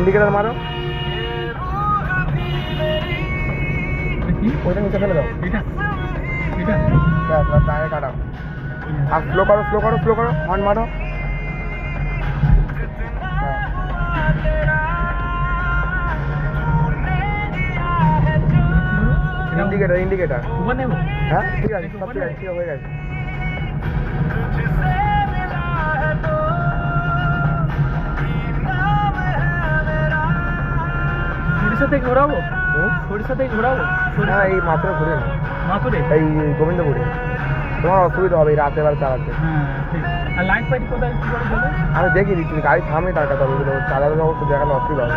Indicator মারো। কি ওইটা নিচে ফেলে দাও। এটা এটা ব্যাস টায়ার কাটাও। আর স্লো করো স্লো করো স্লো করো, হর্ন মারো। Indicator indicator. উপর নেবো। হ্যাঁ ঠিক আছে, সব ঠিক আছে, ঠিক হয়ে গেছে। সরিষাতে ঘোরাবো, সরিষাতে ঘোরাবো। হ্যাঁ এই মাত্র ঘুরে না, মাথুরে। এই গোবিন্দপুরে। তোমার অসুবিধা হবে এই রাতের বেলা চালাতে। হ্যাঁ ঠিক। আর লাইট ফাইট কোথায় কি করে দেবে? আমি দেখিয়ে দিচ্ছি, গাড়ি থামে তার কথা, ওগুলো চালাতে অবশ্য দেখালে অসুবিধা হবে।